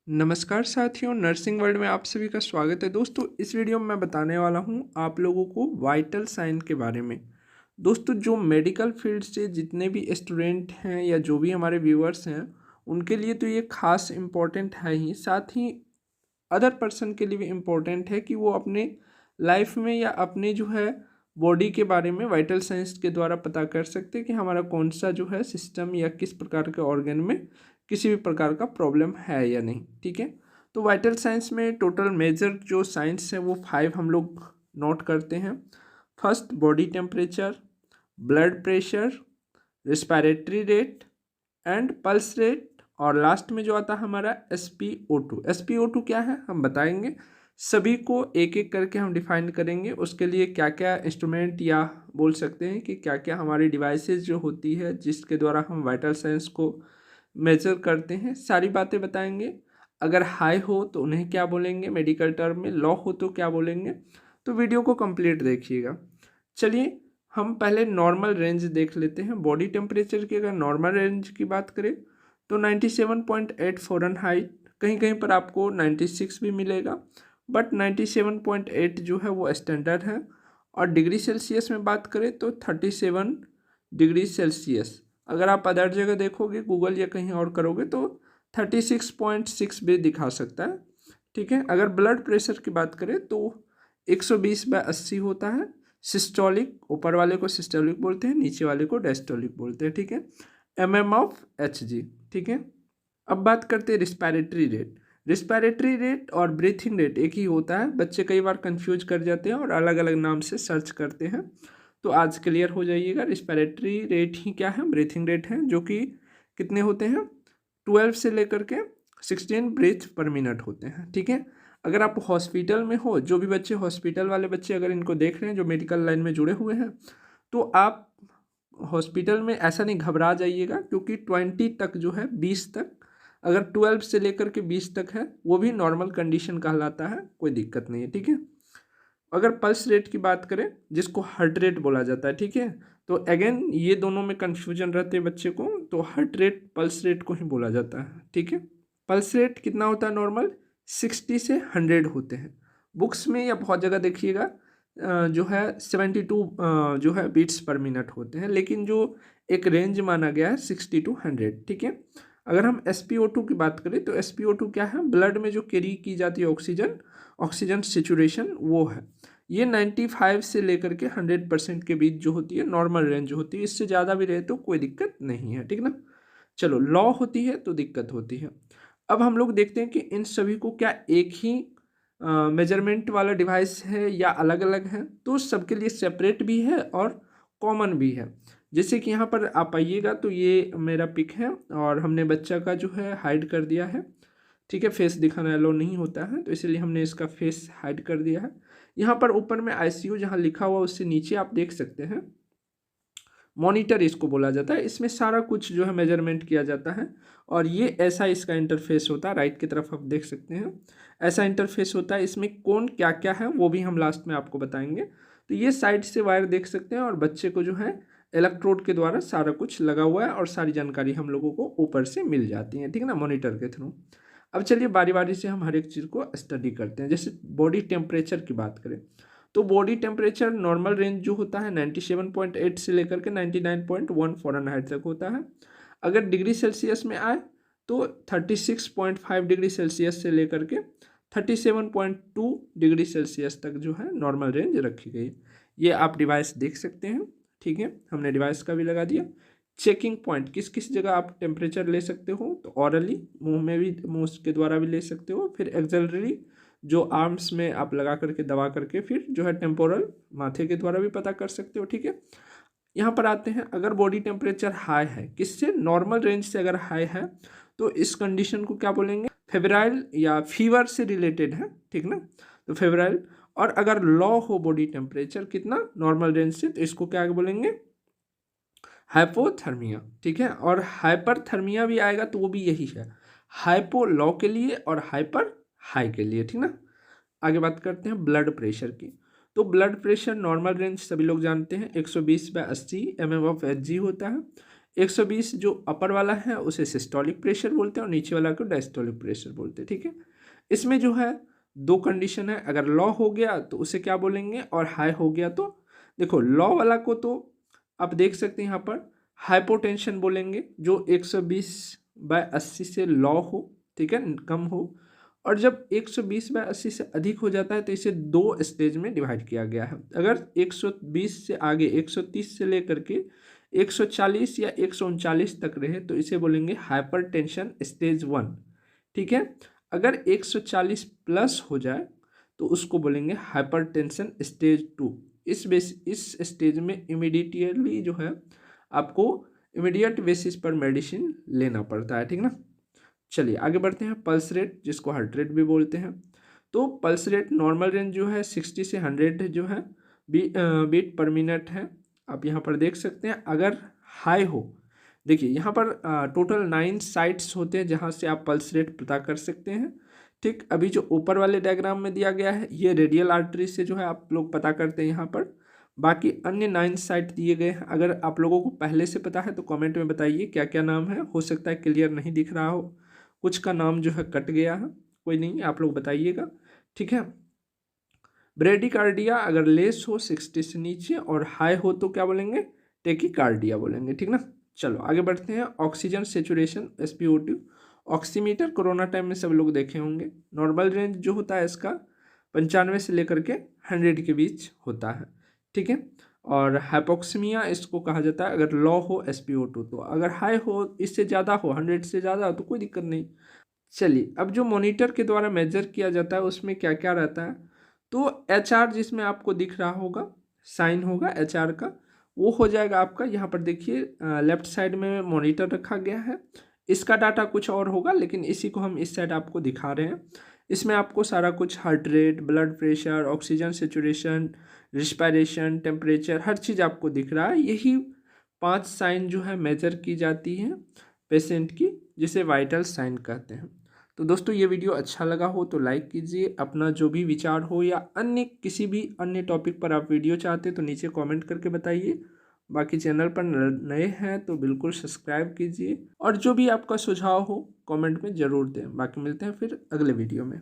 नमस्कार साथियों, nursing world में आप सभी का स्वागत है। दोस्तों, इस वीडियो में मैं बताने वाला हूं आप लोगों को वाइटल साइन के बारे में। दोस्तों, जो मेडिकल फील्ड से जितने भी स्टूडेंट हैं या जो भी हमारे व्यूअर्स हैं, उनके लिए तो ये खास इम्पोर्टेंट है ही, साथ ही अदर पर्सन के लिए भी इम्पोर्टेंट है कि वो अपने लाइफ में या अपने जो है बॉडी के बारे में वाइटल साइंस के द्वारा पता कर सकते हैं कि हमारा कौन सा जो है सिस्टम या किस प्रकार के ऑर्गन में किसी भी प्रकार का प्रॉब्लम है या नहीं। ठीक है, तो वाइटल साइंस में टोटल मेजर जो साइंस है वो 5 हम लोग नोट करते हैं। First, body temperature, blood pressure, respiratory rate and pulse rate, और लास्ट में जो आता है हमारा SpO2। SpO2 क्या है हम बताएंगे, सभी को एक एक करके हम डिफाइन करेंगे। उसके लिए क्या क्या इंस्ट्रूमेंट या बोल सकते हैं कि क्या क्या हमारी डिवाइसेस जो होती है जिसके द्वारा हम वाइटल साइंस को मेजर करते हैं, सारी बातें बताएंगे। अगर हाई हो तो उन्हें क्या बोलेंगे मेडिकल टर्म में, लो हो तो क्या बोलेंगे। तो वीडियो को कंप्लीट देखिएगा। चलिए हम पहले नॉर्मल रेंज देख लेते हैं। बॉडी टेम्परेचर की अगर नॉर्मल रेंज की बात करें तो 97.8 फ़ारेनहाइट, कहीं कहीं पर आपको 96 भी मिलेगा, बट 97.8 जो है वो स्टैंडर्ड है। और डिग्री सेल्सियस में बात करें तो 37 डिग्री सेल्सियस। अगर आप अदर जगह देखोगे गूगल या कहीं और करोगे तो 36.6 भी दिखा सकता है। ठीक है, अगर ब्लड प्रेशर की बात करें तो 120/80 होता है। सिस्टोलिक, ऊपर वाले को सिस्टोलिक बोलते हैं, नीचे वाले को डायस्टोलिक बोलते हैं। ठीक है, mm/Hg। ठीक है, अब बात करते हैं रिस्पायरेटरी रेट। रिस्पायरेटरी रेट और ब्रीथिंग रेट एक ही होता है, बच्चे कई बार कंफ्यूज कर जाते हैं और अलग अलग नाम से सर्च करते हैं। तो आज क्लियर हो जाइएगा, रिस्पायरेटरी रेट ही क्या है, ब्रीथिंग रेट है, जो कि कितने होते हैं 12 से लेकर के 16 ब्रीथ पर मिनट होते हैं। ठीक है, अगर आप हॉस्पिटल में हो, जो भी बच्चे हॉस्पिटल वाले बच्चे अगर इनको देख रहे हैं जो मेडिकल लाइन में जुड़े हुए हैं, तो आप हॉस्पिटल में ऐसा नहीं घबरा जाइएगा, क्योंकि 20 तक जो है 20 तक, अगर 12 से लेकर के 20 तक है वो भी नॉर्मल कंडीशन कहलाता है, कोई दिक्कत नहीं है। ठीक है, अगर पल्स रेट की बात करें जिसको हार्ट रेट बोला जाता है, ठीक है, तो अगेन ये दोनों में कन्फ्यूजन रहते हैं बच्चे को, तो हार्ट रेट पल्स रेट को ही बोला जाता है। ठीक है, पल्स रेट कितना होता है नॉर्मल, 60 से 100 होते हैं। बुक्स में या बहुत जगह देखिएगा जो है 72 जो है बीट्स पर मिनट होते हैं, लेकिन जो एक रेंज माना गया है 60 to 100। ठीक है, अगर हम SpO2 की बात करें तो SpO2 क्या है, ब्लड में जो कैरी की जाती है ऑक्सीजन, ऑक्सीजन सेचुरेशन वो है। ये 95 से लेकर के 100% के बीच जो होती है नॉर्मल रेंज होती है, इससे ज़्यादा भी रहे तो कोई दिक्कत नहीं है। ठीक ना, चलो लॉ होती है तो दिक्कत होती है। अब हम लोग देखते हैं कि इन सभी को क्या एक ही मेजरमेंट वाला डिवाइस है या अलग अलग है, तो सबके लिए सेपरेट भी है और कॉमन भी है। जैसे कि यहाँ पर आप आइएगा तो ये मेरा पिक है और हमने बच्चा का जो है हाइड कर दिया है। ठीक है, फेस दिखाना अलाउ नहीं होता है, तो इसलिए हमने इसका फेस हाइड कर दिया है। यहाँ पर ऊपर में ICU जहाँ लिखा हुआ उससे नीचे आप देख सकते हैं मॉनिटर इसको बोला जाता है। इसमें सारा कुछ जो है मेजरमेंट किया जाता है, और ये ऐसा इसका इंटरफेस होता है। राइट की तरफ आप देख सकते हैं ऐसा इंटरफेस होता है। इसमें कौन क्या क्या है वो भी हम लास्ट में आपको बताएंगे। तो ये साइड से वायर देख सकते हैं और बच्चे को जो है इलेक्ट्रोड के द्वारा सारा कुछ लगा हुआ है और सारी जानकारी हम लोगों को ऊपर से मिल जाती है। ठीक है ना, मॉनिटर के थ्रू। अब चलिए बारी बारी से हम हर एक चीज़ को स्टडी करते हैं। जैसे बॉडी टेम्परेचर की बात करें तो बॉडी टेम्परेचर नॉर्मल रेंज जो होता है 97.8 से लेकर के 99.1 फ़ारेनहाइट तक होता है। अगर डिग्री सेल्सियस में आए तो 36.5 डिग्री सेल्सियस से लेकर के 37.2 डिग्री सेल्सियस तक जो है नॉर्मल रेंज रखी गई। ये आप डिवाइस देख सकते हैं। ठीक है, हमने डिवाइस का भी लगा दिया। चेकिंग पॉइंट, किस किस जगह आप टेम्परेचर ले सकते हो, तो ऑरली, मुंह में भी, मुंह के द्वारा भी ले सकते हो। फिर एक्सेलरी, जो आर्म्स में आप लगा करके दबा करके फिर जो है टेम्पोरल, माथे के द्वारा भी पता कर सकते हो। ठीक है, यहाँ पर आते हैं, अगर बॉडी टेम्परेचर हाई है, किससे, नॉर्मल रेंज से अगर हाई है तो इस कंडीशन को क्या बोलेंगे, फेब्राइल या फीवर से रिलेटेड है। ठीक ना, तो फेब्राइल। और अगर लो हो बॉडी टेम्परेचर कितना, नॉर्मल रेंज से, तो इसको क्या बोलेंगे, हाइपोथर्मिया। ठीक है, और हाइपरथर्मिया भी आएगा तो वो भी यही है, हाइपो लो के लिए और हाइपर हाई के लिए। ठीक ना, आगे बात करते हैं ब्लड प्रेशर की। तो ब्लड प्रेशर नॉर्मल रेंज सभी लोग जानते हैं 120/80 mm/Hg होता है। 120 जो अपर वाला है उसे सिस्टोलिक प्रेशर बोलते हैं और नीचे वाला को डायस्टोलिक प्रेशर बोलते हैं, ठीक है। इसमें जो है दो कंडीशन है, अगर लो हो गया तो उसे क्या बोलेंगे और हाई हो गया तो, देखो लो वाला को तो आप देख सकते हैं यहाँ पर हाइपोटेंशन बोलेंगे, जो 120/80 से लो हो, ठीक है, कम हो। और जब 120/80 से अधिक हो जाता है तो इसे दो स्टेज में डिवाइड किया गया है। अगर 120 से आगे 130 से लेकर के 140 या 139 तक रहे तो इसे बोलेंगे हाइपरटेंशन स्टेज 1, ठीक है। अगर 140 प्लस हो जाए तो उसको बोलेंगे हाइपरटेंशन स्टेज 2। इस स्टेज में इमीडिएटली जो है आपको इमीडिएट बेसिस पर मेडिसिन लेना पड़ता है, ठीक ना। चलिए आगे बढ़ते हैं। पल्स रेट, जिसको हार्ट रेट भी बोलते हैं। तो पल्स रेट नॉर्मल रेंज जो है 60 से 100 जो है बीट पर मिनट है। आप यहाँ पर देख सकते हैं। अगर हाई हो, देखिए यहाँ पर टोटल 9 साइट्स होते हैं जहाँ से आप पल्स रेट पता कर सकते हैं, ठीक। अभी जो ऊपर वाले डायग्राम में दिया गया है ये रेडियल आर्टरी से जो है आप लोग पता करते हैं यहाँ पर। बाकी अन्य 9 साइट दिए गए हैं। अगर आप लोगों को पहले से पता है तो कमेंट में बताइए क्या क्या नाम है, हो सकता है क्लियर नहीं दिख रहा हो, कुछ का नाम जो है कट गया है, कोई नहीं, आप लोग बताइएगा, ठीक है। ब्रेडिकार्डिया अगर लेस हो 60 से नीचे और हाई हो तो क्या बोलेंगे, टेकिकार्डिया बोलेंगे, ठीक ना। चलो आगे बढ़ते हैं। Oxygen saturation SpO2 oximeter corona time में सब लोग देखे होंगे। नॉर्मल रेंज जो होता है इसका 95 से लेकर के 100 के बीच होता है, ठीक है। और हाइपोक्सीमिया इसको कहा जाता है अगर लो हो SpO2 तो, अगर हाई हो इससे ज़्यादा हो 100 से ज़्यादा तो कोई दिक्कत नहीं। चलिए अब जो मॉनिटर के द्वारा मेजर किया जाता है उसमें क्या क्या रहता है, तो HR जिसमें आपको दिख रहा होगा साइन होगा HR का, वो हो जाएगा आपका। यहाँ पर देखिए लेफ्ट साइड में मॉनिटर रखा गया है, इसका डाटा कुछ और होगा लेकिन इसी को हम इस साइड आपको दिखा रहे हैं। इसमें आपको सारा कुछ heart rate, blood pressure, oxygen saturation, respiration, temperature, हर चीज़ आपको दिख रहा है। यही 5 साइन जो है मेजर की जाती हैं पेशेंट की, जिसे वाइटल साइन कहते हैं। तो दोस्तों ये वीडियो अच्छा लगा हो तो लाइक कीजिए। अपना जो भी विचार हो या अन्य किसी भी अन्य टॉपिक पर आप वीडियो चाहते तो नीचे कमेंट करके बताइए। बाकी चैनल पर नए हैं तो बिल्कुल सब्सक्राइब कीजिए और जो भी आपका सुझाव हो कमेंट में ज़रूर दें। बाकी मिलते हैं फिर अगले वीडियो में।